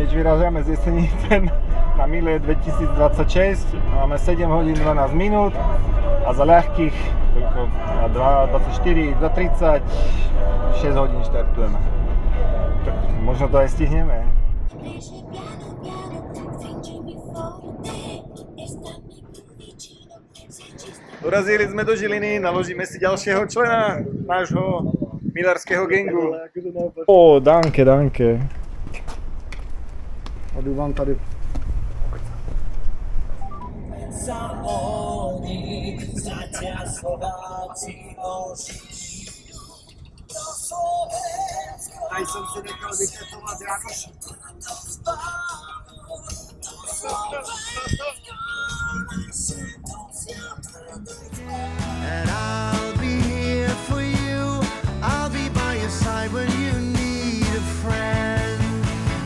nič, vyrážame z Jesenice na Mile 2026, máme 7 hodín 12 minút a za ľahkých 24, 2:30, 6 hodín štartujeme. Tak možno to aj stihneme. Dorazili sme do Žiliny, naložíme si ďalšieho člena nášho milárskeho gangu. Danke. A jdu vám tady. Tady jsem si nechal vytetovat Janoš. And I'll be here for you. I'll be by your side when you need a friend.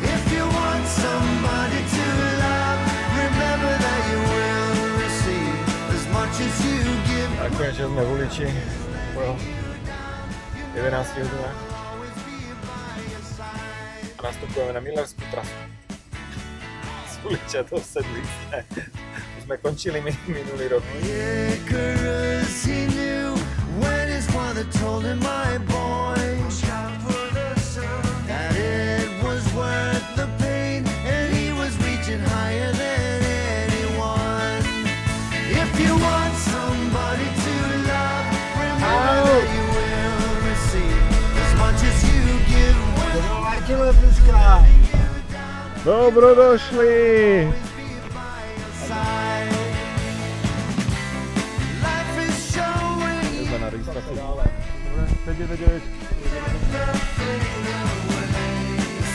If you want somebody to love, remember that you will receive as much as you give. A konečne sme v uliči po 11 hodinách. A nastupujeme na milárskú trasu. Z uliča do Sedlice. Sme končili minulý rok. Icarus, he knew when his father told him, my boy, that it was worth the pain, and he was reaching higher than anyone. If you want somebody to love, remember that you will receive as much as you give. Dobrodošli!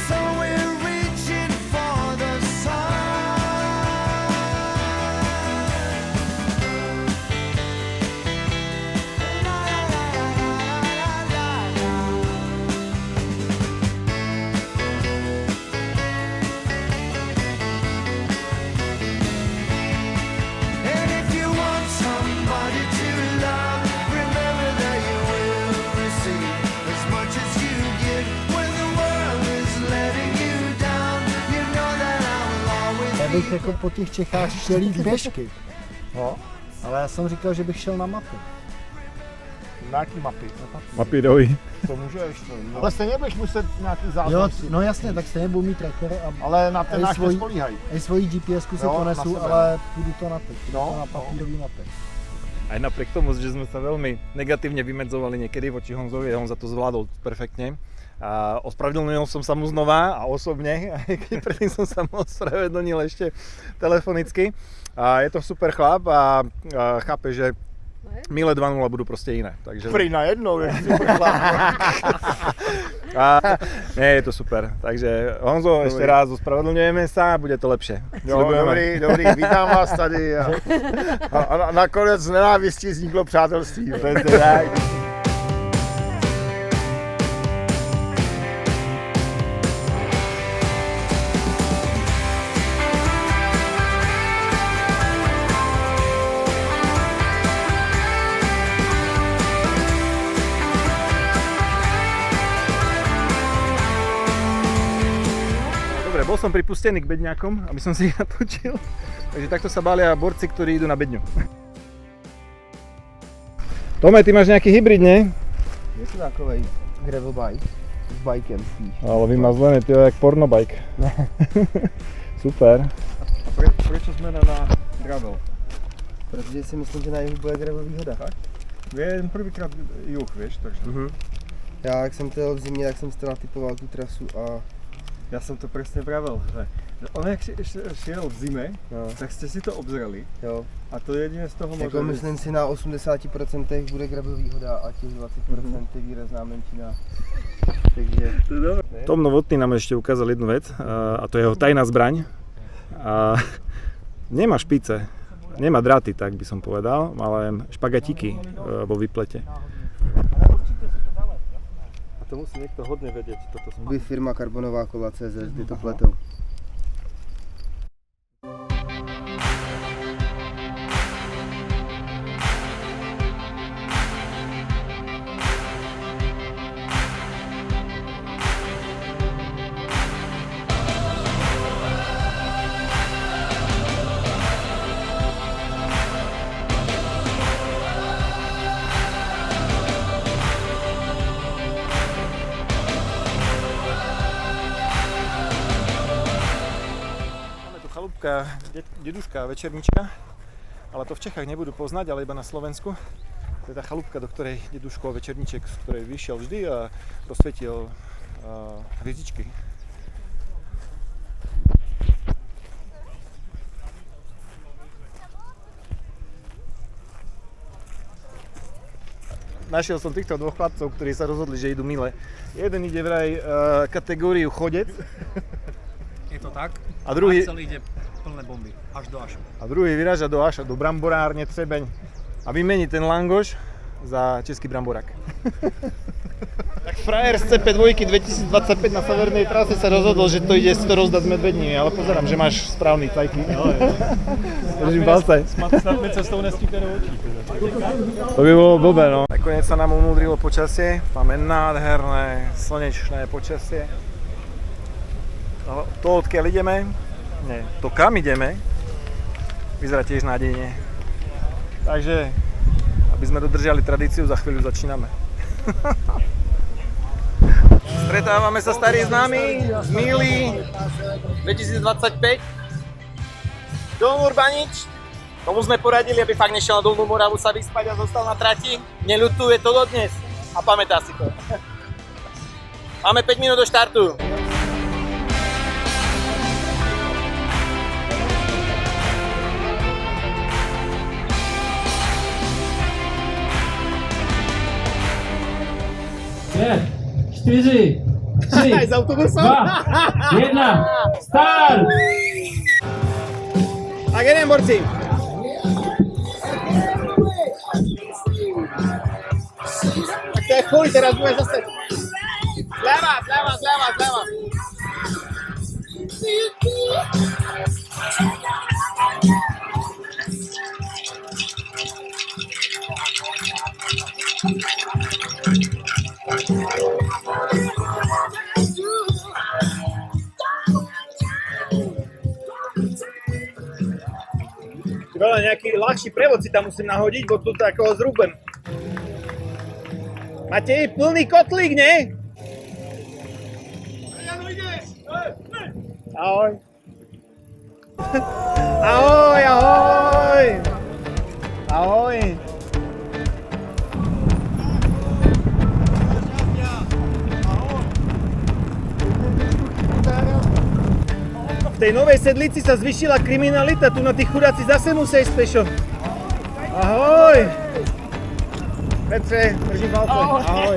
So we're reaching for the sun. And if you want somebody to love, remember that you will receive as much as you give. When the world is letting you down, you know that I will always Já bych jako po těch Čechách šel jít běžky. No, ale já jsem říkal, že bych šel na mapy. Na jaký mapy? Mapy dojí. To můžeš, ale stejně budeš muset nějaký Jo, záznam. no jasně, tak stejně budu mít tracker a Ale na ten náš svojí- nespolíhaj. i svoji GPS-ku si Jo, na ponesu, sebe. ale půjdu to na to. No, Na papírový mapy. Aj napriek tomu, že sme sa veľmi negatívne vymedzovali niekedy voči Honzovi, on za to zvládol perfektne. A ospravedlnil som sa mu znova a osobne, aj keď predtým som sa mu ospravedlnil ešte telefonicky. A je to super chlap a chápe, že Mile 2.0 budú proste iné. Takže... Prý na jednou, je super chlap. A nie, je to super. Takže Honzo, ešte raz ospravedlňujeme sa a bude to lepšie. Jo, Slibujeme. dobrý, vítám vás tady. A nakonec z nenávistí vzniklo přátelství. Presne tak. Dobre, bol som pripustený k bedňakom, aby som si ich natočil. Takže takto sa balia borci, ktorí idú na bedňu. Tome, ty máš nejaký hybrid, nie? Je to takovej gravel bike. S bikem spíš. Ale vymazlené, ty jak pornobike. Super. A proč jsme na gravel? Protože si myslím, že na jihu bude gravel výhoda. Tak? Je prvýkrát juh, víš, takže. Já, jak jsem to jel v zimě, tak jsem si to natypoval tu trasu a Já jsem to přesně pravil, že on jak šel v zime, no, tak jste si to obzrali jo. a to jedině z toho Jako může myslím si na 80% bude gravel výhoda a těch 20% je výrazná menšina. Takže Tom Novotný nám ešte ukázal jednu vec a to je jeho tajná zbraň. A nemá špice, nemá dráty, tak by som povedal, ale špagatíky vo výplete. A to musí někdo hodně vědět, toto by firma Karbonová kola CZ, kdy to pletou. chalúbka deduška večernička, ale to v Čechách nebudú poznať, ale iba na Slovensku. To je tá chalúbka, do ktorej deduško večerníček, z ktorej vyšiel vždy a rozsvietil hviezdičky. Našiel som týchto dvoch chlapcov, ktorí sa rozhodli, že idú mile. Jeden ide vraj kategóriu chodec. Je to tak? A druhý, celý ide plné bomby, až do Ašu. a druhý vyráža do Aša, do bramborárne Třebeň a vymení ten langoš za český bramborák. Tak frajer z CP2 2025 na severnej trase sa rozhodol, že to ide si to rozdať s medvedními, ale pozerám, že máš správny cajky. Držím palce. Snad mi cestou nestíte do očí. To by bolo blbé, no. Nakoniec sa nám umúdrilo počasie, máme nádherné slnečné počasie. To, odkiaľ ideme, nie, to kam ideme, vyzerá tiež nádejne. Takže, aby sme dodržali tradíciu, za chvíľu začíname. Stretávame sa starí známi, milí 2025. Dolnú Urbanič. Tomu sme poradili, aby fakt nešiel na Dolnú Moravu sa vyspať a zostal na trati. Neľutuje to dodnes a pamätá si to. Máme 5 minút do štartu. Pět, 4, 3, S autobusom? 2, 1, start! Tak jeden, borci. Tak to je chuj, teraz bude zase. Zľava, zľava, zľava, zľava. Veľa nejaký ľahší prevod si tam musím nahodiť, bo tu takého zrúbem. Máte plný kotlík, nie? Ahoj. Ahoj, ahoj. Ahoj. V tej novej sedlici sa zvyšila kriminalita, tu na tých chudáci zase musí ísť pešo. Ahoj! Petre, držím palce. Ahoj.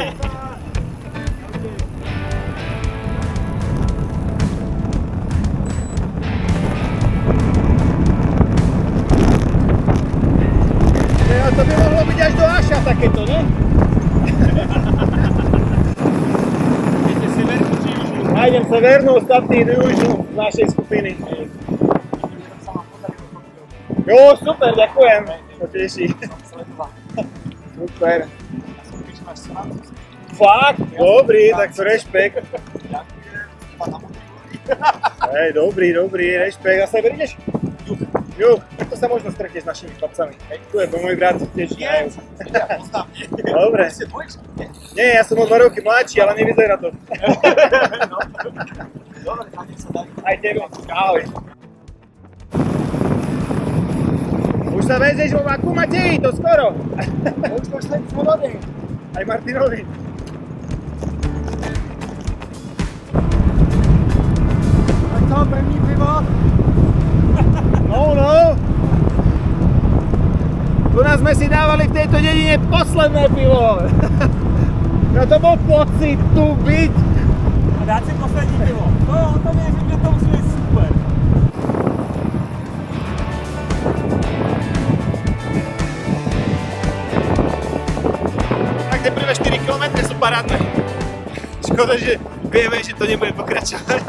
To by mohlo byť až do Aša takéto, ne? Idete severnú či južnú? Nájdem severnú, ostatní idú južnú z našej skupiny. Jo, super, ďakujem. To teší. Super. Fakt? Dobrý, tak to rešpekt. Hej, dobrý, rešpekt. A sever ideš? Juh, tak to sa možno stretneš s našimi chlapcami. Tu je môj brat, tiež. Dobre. Nie, ja som o 2 roky mladší, ale nevyzerá to. Aj tebe. Ahoj. Už sa vezeš vo vaku, Matej, to skoro. Už máš ten svobodný. Aj Martinovi. Tak co, první pivo? No. Tu nás sme si dávali v tejto dedine posledné pivo. No to bol pocit tu byť. A dát si poslední pivo. To věřím, že to musí být super. Tak teprve 4 km sú parádne. Škoda, že vieme, že to nebude pokračovať.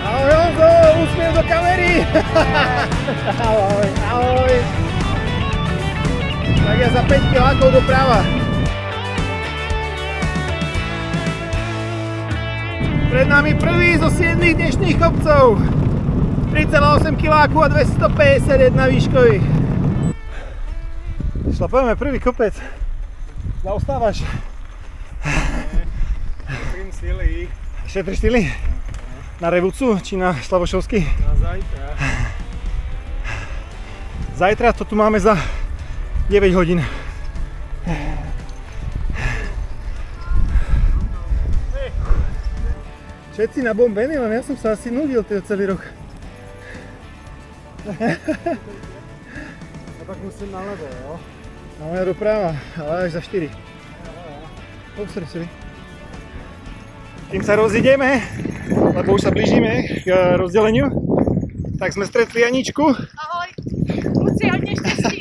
Ahoj Honzo, úsmiev do kamery. Ahoj. Tak ja za 5 kilákov doprava. Pred nami prvý zo 7 dnešných kopcov. 3,8 kg a 251 výškových. Šlapujeme prvý kopec. Zaostávaš. Šetrím sily. Šetriš sily? Na Revucu či na Slavošovský? Na zajtra. Zajtra to tu máme za 9 hodín. Všetci nabombení, len ja som sa asi nudil celý rok. A tak musím nalevo, jo? No ja doprava, ale až za 4. Obstresili. Kým sa rozideme, lebo už sa blížime k rozdeleniu, tak sme stretli Aničku. Ahoj, kluci, hodně štěstí.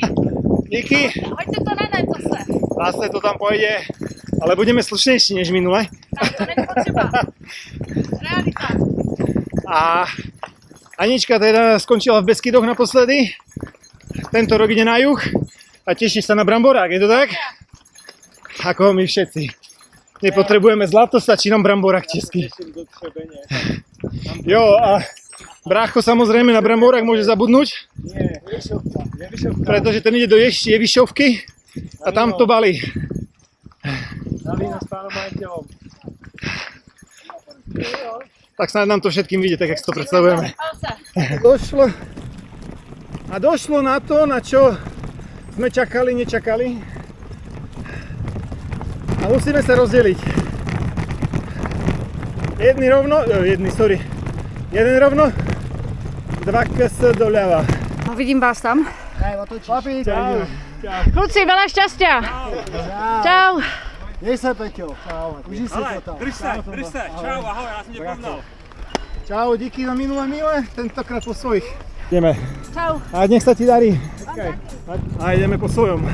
Díky. Hoďte to na net zase. Zase to tam pojede, ale budeme slušnejší než minule. Tak to není potřeba. Realita. A Anička teda skončila v Beskidoch naposledy. Tento rok ide na juh a teší sa na bramborák, je to tak? Ako my všetci. Nepotrebujeme zlato, stačí nám bramborák český. Jo, a brácho samozrejme na bramborák môže zabudnúť. Nie, Jevišovka. Pretože ten ide do Jevišovky a tam to balí. Dali na stále majiteľom. Tak snad nám to všetkým vyjde, tak jak si to predstavujeme. Palce. Došlo na to, na čo sme čakali, nečakali. A musíme sa rozdeliť. Jeden rovno, dva ks doľava. No, vidím vás tam. Chlapi, Čau. Kluci, veľa šťastia. Čau. Měj se, Peťo. Čau. Uži si to tam. Drž se. Čau, ahoj, já jsem tě poznal. Čau, díky za minule, tentokrát po svojich. Ideme. Čau. A nech sa ti darí. A ideme po svojom.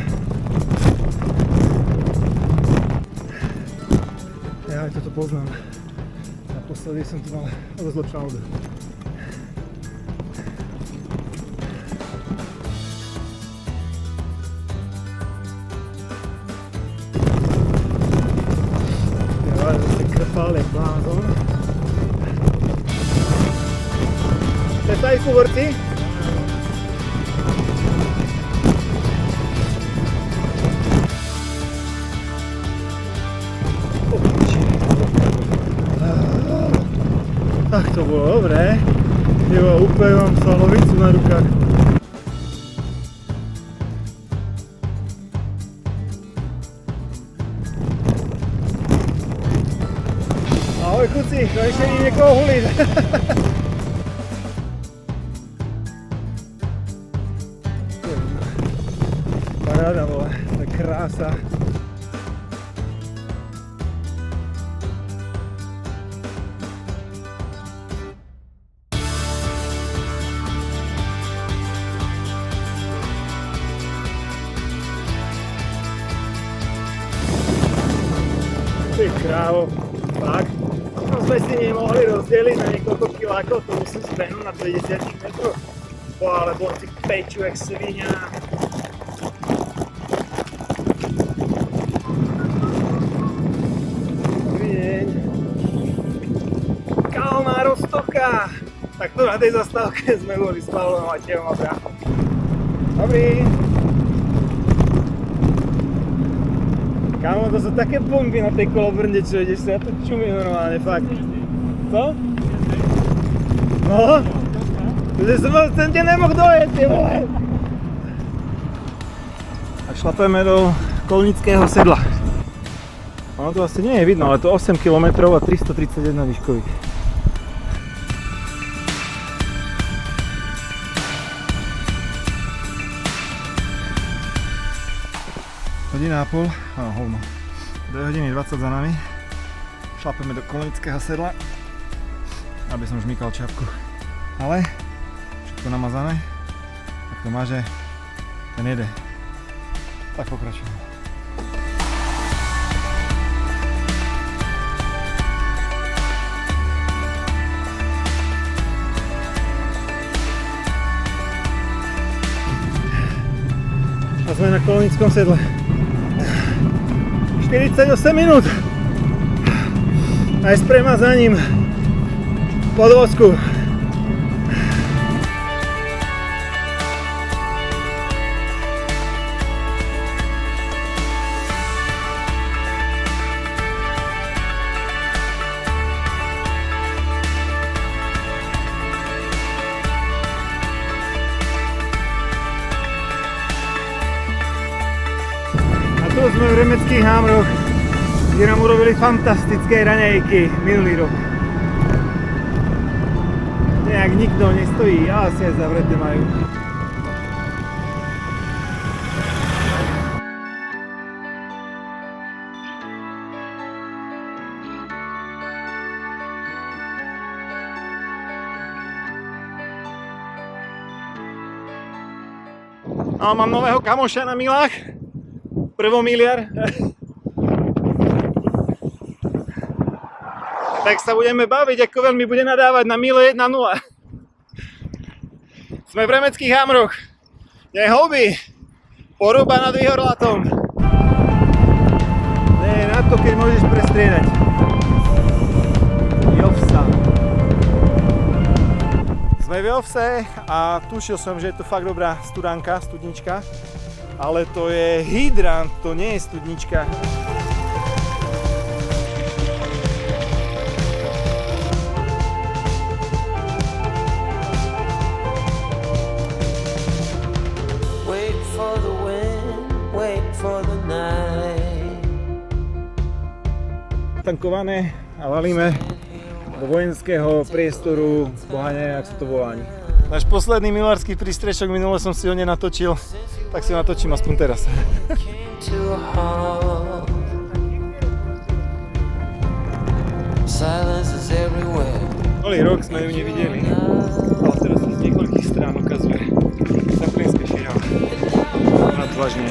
Ja aj toto poznám. Naposledy som tu mal dosť lepšiu auto. Ja, zase krpal, jak blázon. Testaj kúvorci. Tak to bolo dobré. Jo, úplne mám svalovnicu na rukách. Ahoj kuci, konečne vidím niekoho huliť. Paráda vole, to je krása. Ty krávo, fakt. No sme si nemohli rozdeliť na niekoľko kilákov, to musím zbehnúť na 20 metrov. Ale bol si peču jak svinia. Dobrý deň. Kalná Roztoka. Tak tu na tej zastávke sme boli s Pavlom a Matejom a bráchom. Dobrý. Kámo, to sú také bomby na tej kolobrnde, čo ideš sa, ja to čumím normálne, fakt. Co? No? Ten ťa nemoh dojeť, ty vole. A šlapeme do Kolnického sedla. Ono to asi nie je vidno, ale to 8 km a 331 výškových. Hodina a pol, no hovno. 2 hodiny 20 za nami. Šlapeme do Kolnického sedla, aby som žmýkal čapku. Ale všetko namazané, tak to má, že ten jede. Tak pokračujeme. A sme na Kolnickom sedle. 48 minút. Aj s premazaním podvozku. Tu sme v Remeckých Hámroch, kde nám urobili fantastické raňajky minulý rok. Nejak nikto nestojí, asi aj zavreté majú. No, mám nového kamoša na milách. Prvomiliar. Tak sa budeme baviť, ako veľmi bude nadávať na mile 1-0. Sme v Remeckých Hámroch. Nie hobby. Poruba nad Výhorlatom. Nie na to, keď môžeš prestriedať. Jovsa. Sme v Jovse a tušil som, že je to fakt dobrá studánka, studnička. Ale to je hydrant, to nie je studnička. Wait for the wind, wait for the night. Tankované a valíme do vojenského priestoru, boha neviem, jak sa to volá. Náš posledný milársky prístrešok, minule som si ho nenatočil, tak si ho natočím aspoň teraz. To a halt. Silence is everywhere. Minulý rok sme ju nevideli, ale teraz sa z niekoľkých strán ukazuje Saplínska šíra. Nadvážne.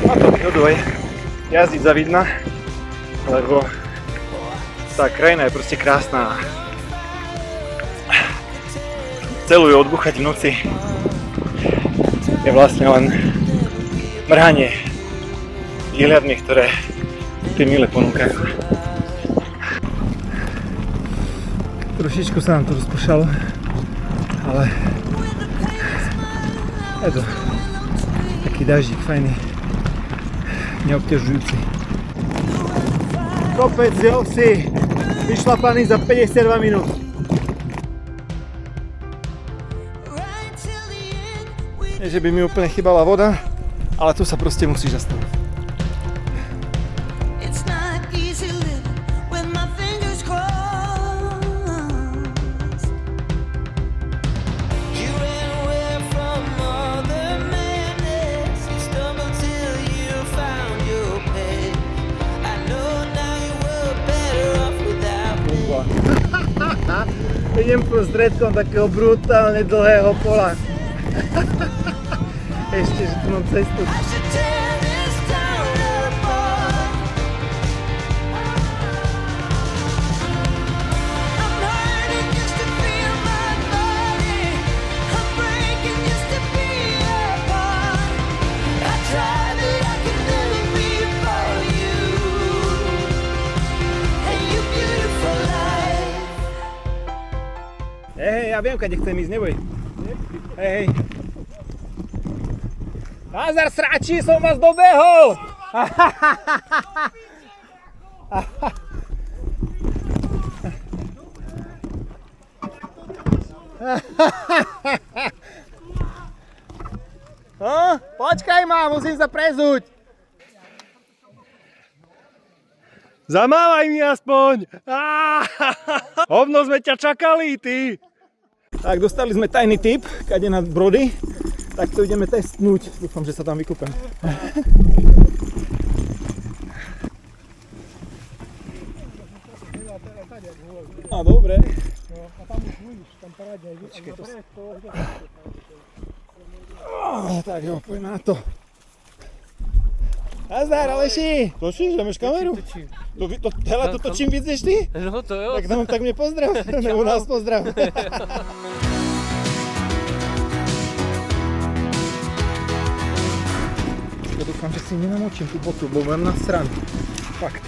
A to výhodou je jazdiť za vidna, lebo tá krajina je proste krásna. Celú ju odbúchať v noci je vlastne len mrhanie výhľadmi, ktoré tie mile ponúkajú. Trošičku sa nám to rozpršalo, ale je to taký daždík fajný, neobťažujúci. Kopec z Jovsy vyšlapaný za 52 minút. Nie, že by mi úplne chýbala voda, ale tu sa proste musíš zastaviť. It's not easy living with my fingers crossed. You ran away from all the madness. You stumbled till you found your pace. I know now you were better off without me. Idem prostredkom takého brutálne dlhého pola. Ešte, že tu mám cestu. I should tear this town apart. I'm hurting just to feel my body. I'm breaking just to be apart. I try but I can never be for you. And you beautiful life. Hej, ja viem, kade chcem ísť, neboj. Hej. Nazar sráči, som vás dobehol! No, počkaj ma, musím sa prezuť. Zamávaj mi aspoň! Hovno sme ťa čakali, ty! Tak, dostali sme tajný tip, kade na Brody. Tak to ideme testnúť. Dúfam, že sa tam vykúpem. A dobre. Tak jo, poďme na to. Nazdar, Aleši! Točíš, dámeš kameru? Hele, to točím víc než ty? No to jo. Tak mě pozdrav, nebo nás pozdrav. si nenamočím tú botu, bo mám na stranu. Fakt.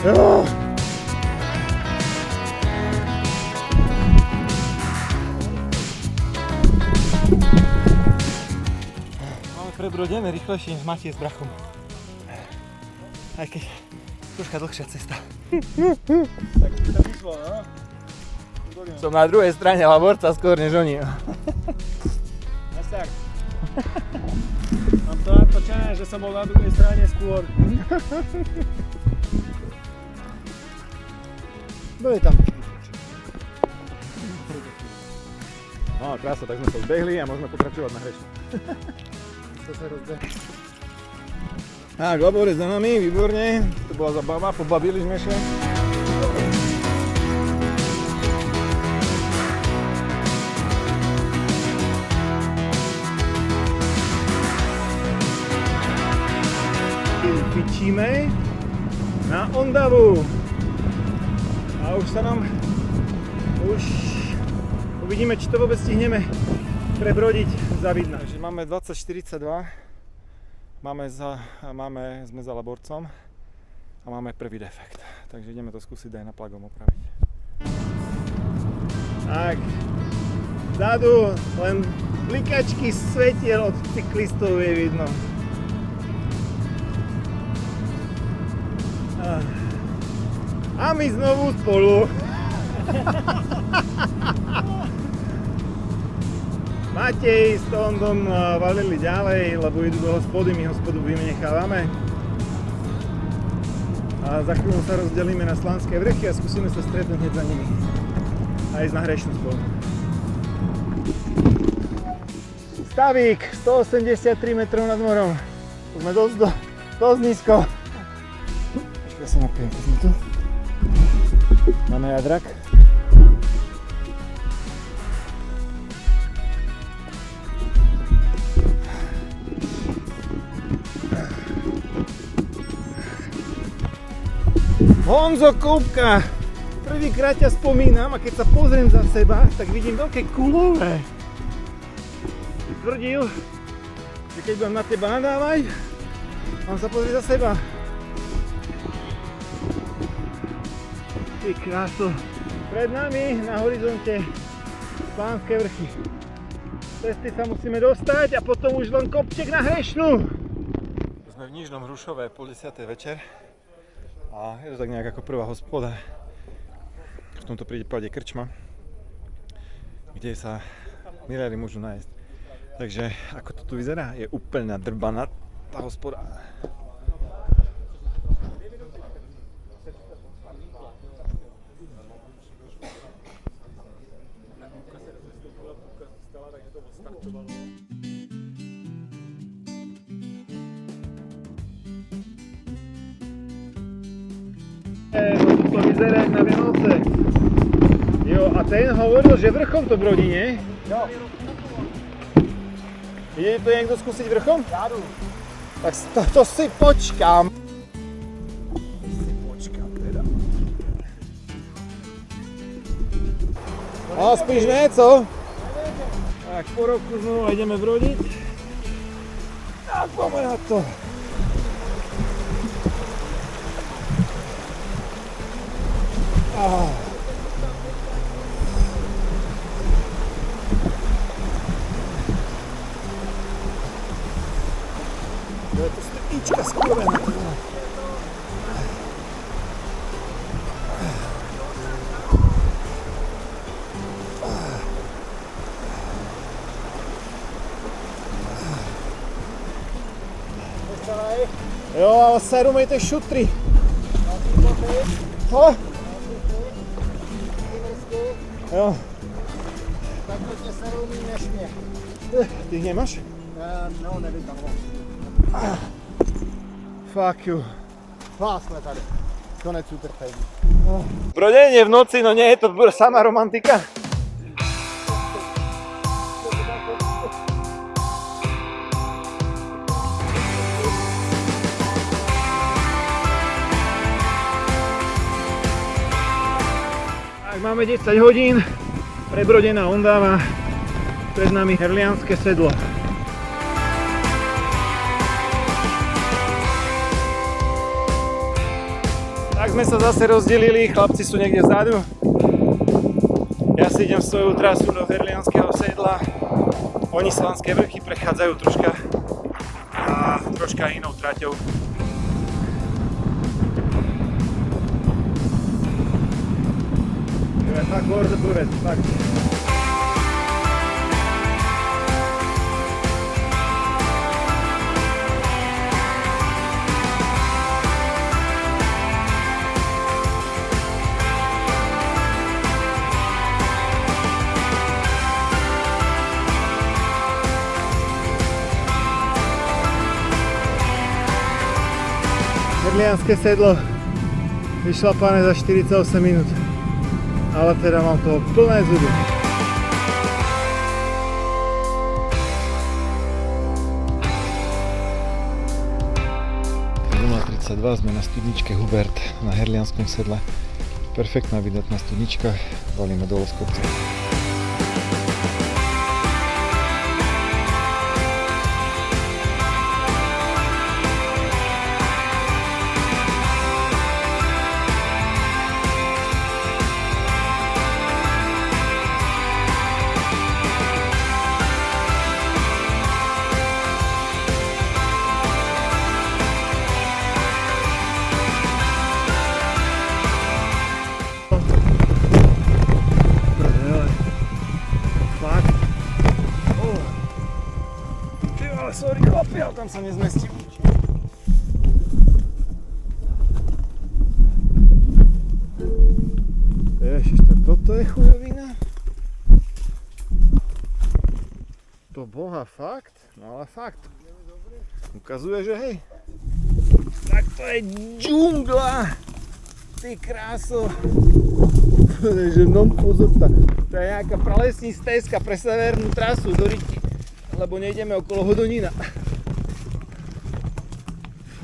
Jo. Máme prebrodeme rýchlejšie než Matej s brachom. Aj keď troška dlhšia cesta. Tak to vyšlo, no? Som na druhej strane Laborca skôr než oni. Až tak. Mám to natočené, že som bol na druhej strane skôr. Bude tam. No, krása, tak sme to zbehli a môžeme pokračovať na hrešnu. To sa rozbehne. Tak, Laborec za nami, výborne. To bola zabava, pobavili sme sa. Fičíme na Ondavu. A už sa nám, uvidíme, či to vôbec stihneme prebrodiť za Vidna. Takže máme 20:42, sme za Laborcom a máme prvý defekt. Takže ideme to skúsiť aj na plagom opraviť. Tak, vzadu len blikačky svetiel od cyklistov je vidno. A my znovu spolu. Matej s Tondom valili ďalej, lebo idú do hospody, my hospodu vynechávame. A za chvíľu sa rozdelíme na Slanské vrchy a skúsime sa stretnúť hneď za nimi. A ísť na hrešnú spolu. Stavík, 183 metrov nad morom. To sme dosť nízko. Ja sa napijem, keď sme tu. Máme jadrak. Honzo Koupka! Prvýkrát ťa spomínam a keď sa pozriem za seba, tak vidím veľké kulové. Tvrdil, že keď budem na teba nadávať, mám sa pozrieť za seba. Ty kráso. Pred nami na horizonte Slánske vrchy. Cesty sa musíme dostať a potom už len kopček na hrešnú. Sme v Nižnom Hrušove, 9:30 večer. A je to tak nejak ako prvá hospoda. V tomto prípade krčma, kde sa miléri môžu nájsť. Takže ako to tu vyzerá, je úplne nadrbaná tá hospoda. To vyzerá jak na Vianoce. Jo, a ten hovoril, že vrchom to brodí, nie? Jo. Ide to niekto skúsiť vrchom? Já jdu. Tak to si počkám. Teda. A spíš ne, co? Tak po roku znovu ideme brodiť. Tak poďme na to. To je to stepíčka skrovená. Jo, ale seru mejte šutry. Co? Jo. Tak to tě se rumí než mě. Ty ich nemáš? No, nevytahoval. Fuck you. Vás jsme tady. Konec utrpení. Brodenie v noci, no nie je to sama romantika. Tak máme 10 hodín, prebrodená Ondava, pred nami Herlianske sedlo. Tak sme sa zase rozdelili, chlapci sú niekde vzadu. Ja si idem svoju trasu do Herlianského sedla. Oni Slanské vrchy prechádzajú troška inou traťou. Tak vorte povedz, tak. Herlianske sedlo vyšlapané za 48 minút, ale teda mám toho plné zuby. 0:32 sme na studničke Hubert na Herlianskom sedle. Perfektná vydatná studnička, valíme dole z kopca. Sorry chlapi, ale tam sa nezmestím. Ježiš, toto je chujovina. To boha fakt? No ale fakt. Ukazuje, že hej. Tak to je džungla. Ty kráso. Že non pozor, to je nejaká pralesní stezka pre severnú trasu do Riti. Lebo nejdeme okolo Hodonína.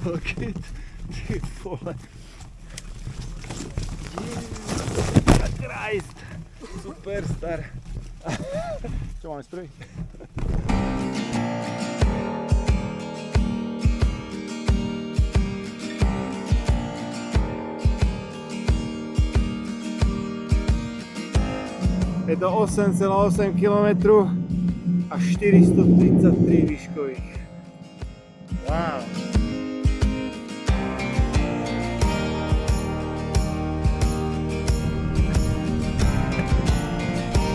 Fuck it. Ty vole. Jesus Christ. Superstar. Čo máme strojiť? Je to 8,8 km a 433 výškových. Wow.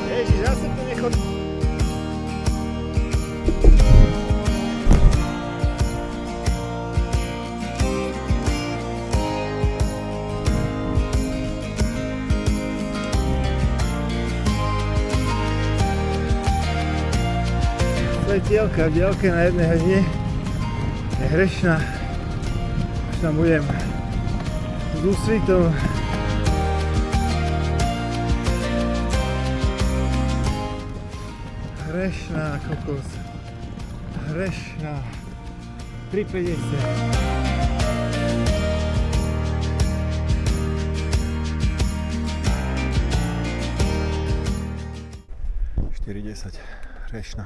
Ježiš, zase to nechod... Svetielka v diaľke na jednej hodine je hrešná, až tam budem s úsvitom. Hrešná kokos, hrešná, 3,50. 4,10, hrešná.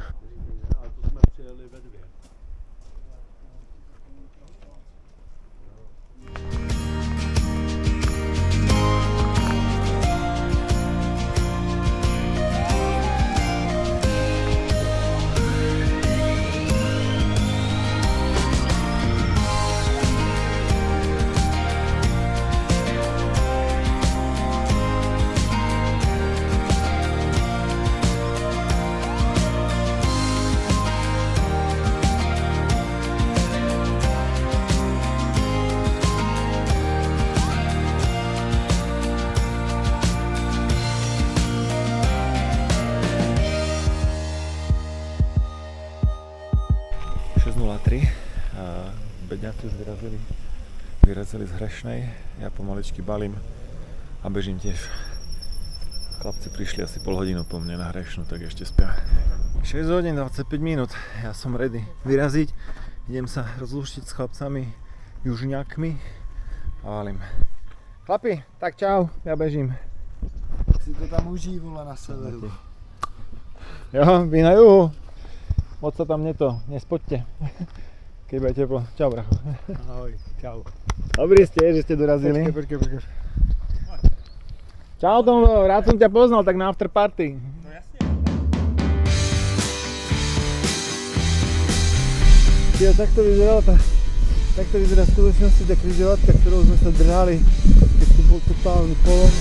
Beďaci vyrazili z Hrešnej, ja pomaličky balím a bežím tiež. Chlapci prišli asi pol hodinu po mne na hrešnú, tak ešte spia. 6 hodín 25 minút, ja som ready vyraziť. Idem sa rozlúštiť s chlapcami, južňakmi a valím. Chlapi, tak čau, ja bežím. Si to tam uží, vole, na severu. Jo, vy na juhu. Moc sa tam nespoďte. Keď bude teplo. Čau, bracho. Ahoj, čau. Dobrý ste, že ste dorazili. Počkej. Čau Tomo, rád som ťa poznal, tak na afterparty. No jasne. Takto vyzerá v skutočnosti tá križovatka, ktorou sme sa držali, keď tu bol totálny polom.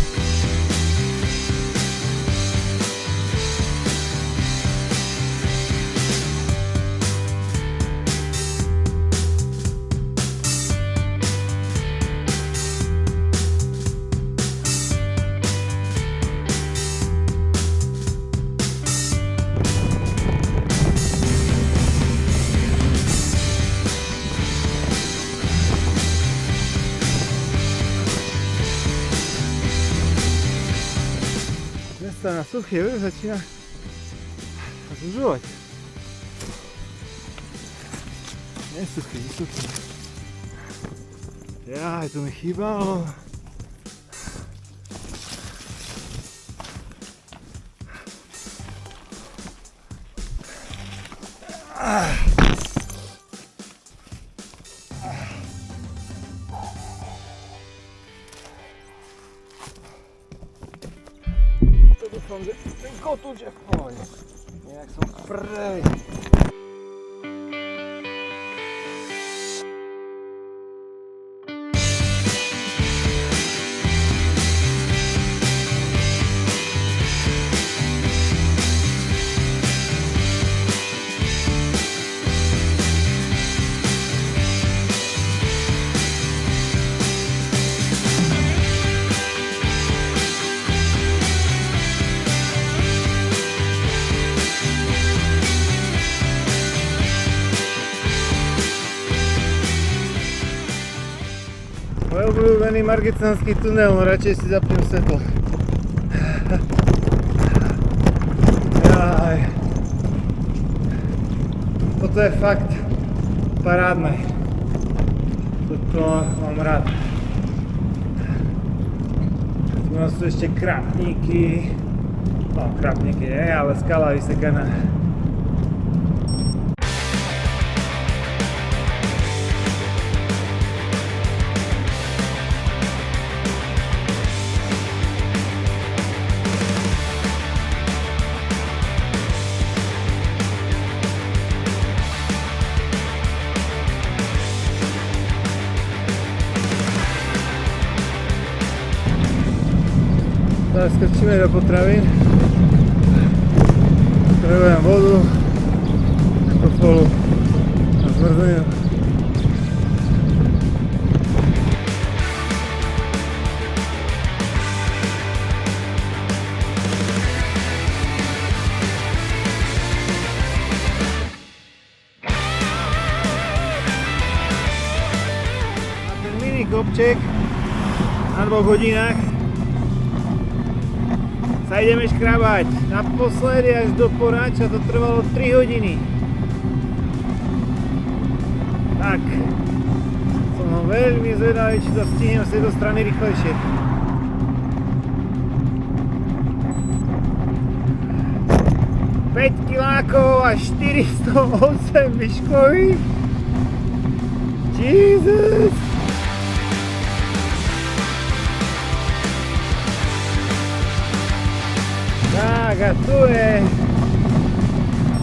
Na suchý, začína zužovať. Nesuchý. Jaj, to mi chýbalo. Dúfam, že ten kotúč je v pohode. Nejak som prvý. Môj obľúbený Margicánsky tunel, no radšej si zapnem svetlo. Jaj. Toto je fakt parádne. Toto mám rád. Tu nás sú ešte krapníky. No, krapníky nie, ale skala vysekaná. Teraz skočíme do potravín. Potrebujem vodu, kofolu a zmrzninu. Na ten mini kopček na 2 hodinách sa ideme škrabať. Naposledy až do Poráča to trvalo 3 hodiny. Tak, som veľmi zvedavý, či to stihnem z tejto strany rýchlejšie. Päť kilákov a 408 myškových. Jesus! Tak a tu je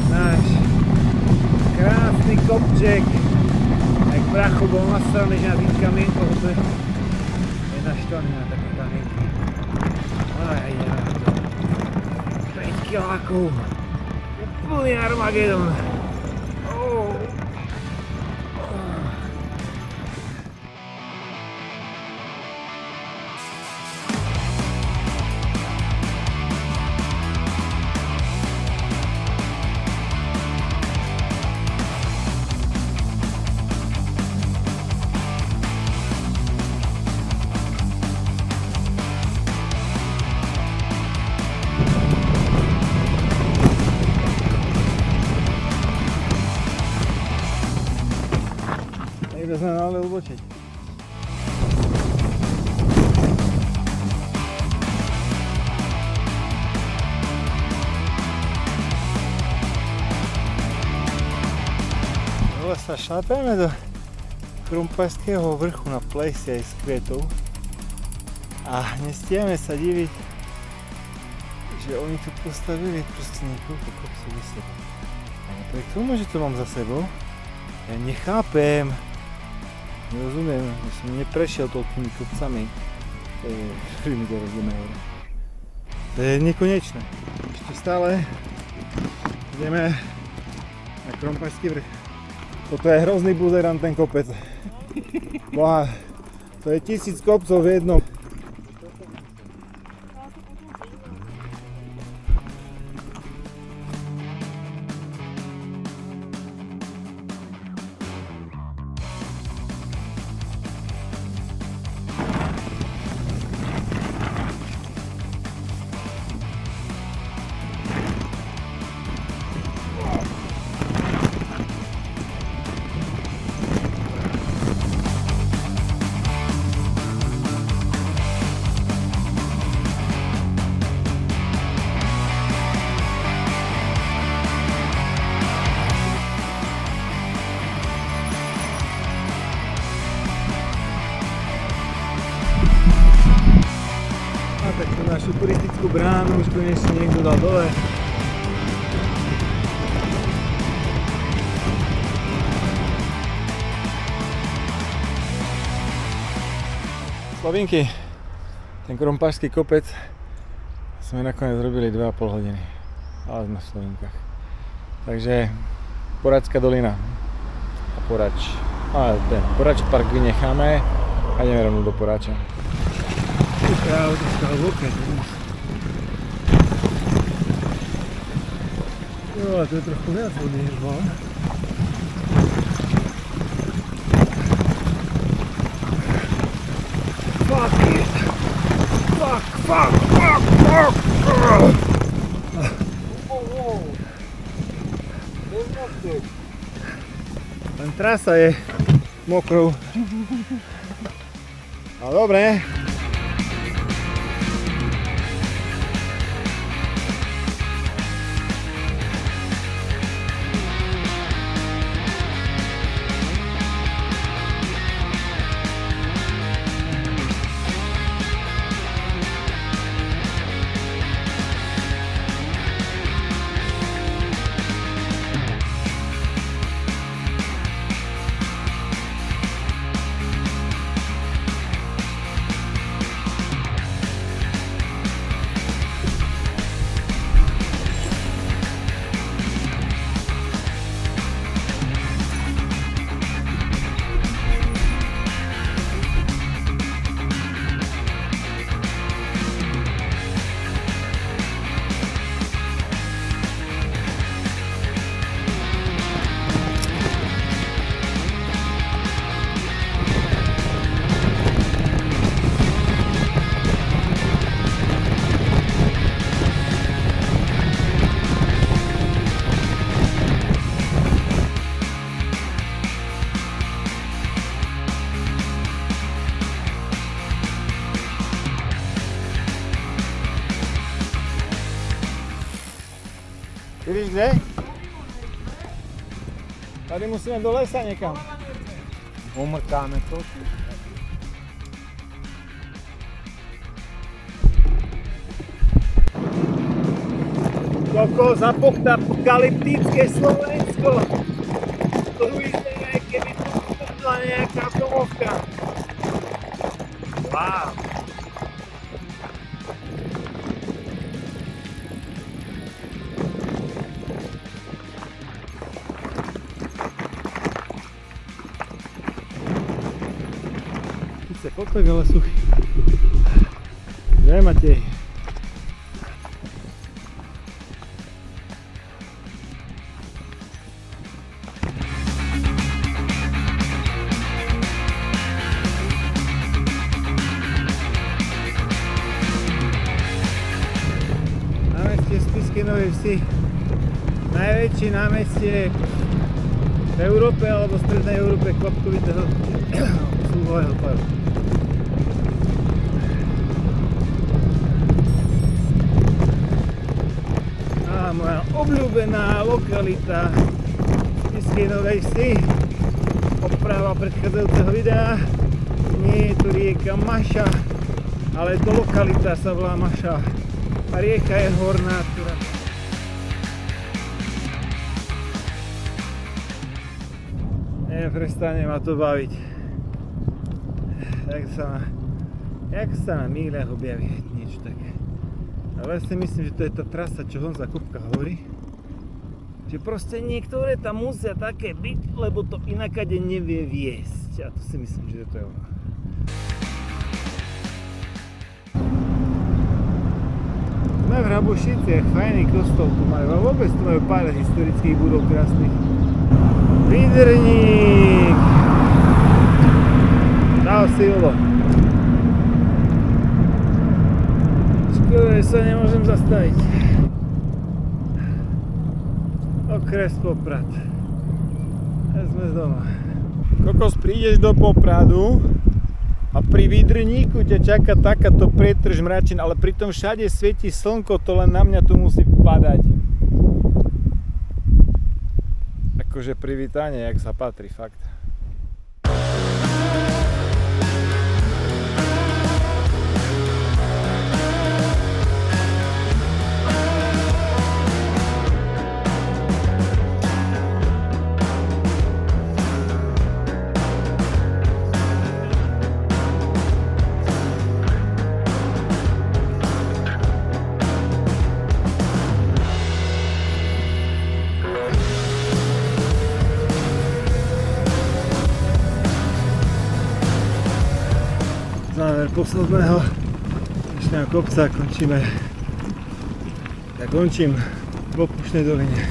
náš krásny kopček. Jak bracho bol nasraný, že na tých kamienkoch to je naštvaný na také kamienky. Aj, ja to. 5 kilákov. Úplný Armagedon. Oh. odbočiť. Dole sa šlapeme do Krumpářského vrchu na plejsi aj s květou a nestieme sa diviť, že oni tu postavili proste niekoľko kopcov za sebou. A napriek tomu, že to mám za sebou, ja nechápem, nerozumiem, že som neprešiel toľkými kopcami. To je 3 meter ideme hore. To je nekonečné. Ešte stále ideme na Krumpářský vrch. Toto je hrozný buzerant ten kopec. Boha, to je 1000 kopcov v jednom. Tak tú našu turistickú bránu už konečne niekto dal dole. Slovinky, ten Krumpářský kopec sme nakoniec robili 2,5 hodiny, ale sme v Slovinkách. Takže Poraďská dolina a Porač. Ale ten Porač park vynecháme a ideme rovno do Porača. Práve to stalo hlboké. Jo, ale to je trochu viac vody než bolo. Fuck it! Fuck! Len trasa je mokrou. Ale dobre. Vidíš kde? Tady musíme do lesa někam. Omrkáme to. Koko apokalyptické Slovensko. To vyzerá, keby tu byla nějaká domovka. Wow. Koľko je veľa suchý. Kde je Matej? Námestie Spišskej Novej Vsi. Najväčšie námestie v Európe alebo v strednej Európe kvapkovitého súhového tvaru. A moja obľúbená lokalita Spišskej Novej Vsi, oprava predchádzajúceho videa, nie je tu rieka Maša, ale to lokalita sa volá Maša a rieka je horná, ktorá... Neprestane ma to baviť. Jak sa na míľach objaví niečo také. Ale ja si myslím, že to je tá trasa, čo Honza Kupka hovorí. Že proste niektoré tam musia také byť, lebo to inakade nevie viesť. A to si myslím, že to je ono. Sme v Hrabošiciach, fajný kostol tu majú. A vôbec tu majú pár historických budov krásnych. Výdrník! Dal si Julo. Skoro sa nemôžem zastaviť. Okres Poprad. A sme doma. Kokos, prídeš do Popradu a pri Výdrníku ťa čaká takáto prietrž mračín, ale pritom všade svieti slnko, to len na mňa tu musí padať. Akože privítanie, jak sa patrí, fakt. Záver posledného dnešného kopca končím v Okušnej doline.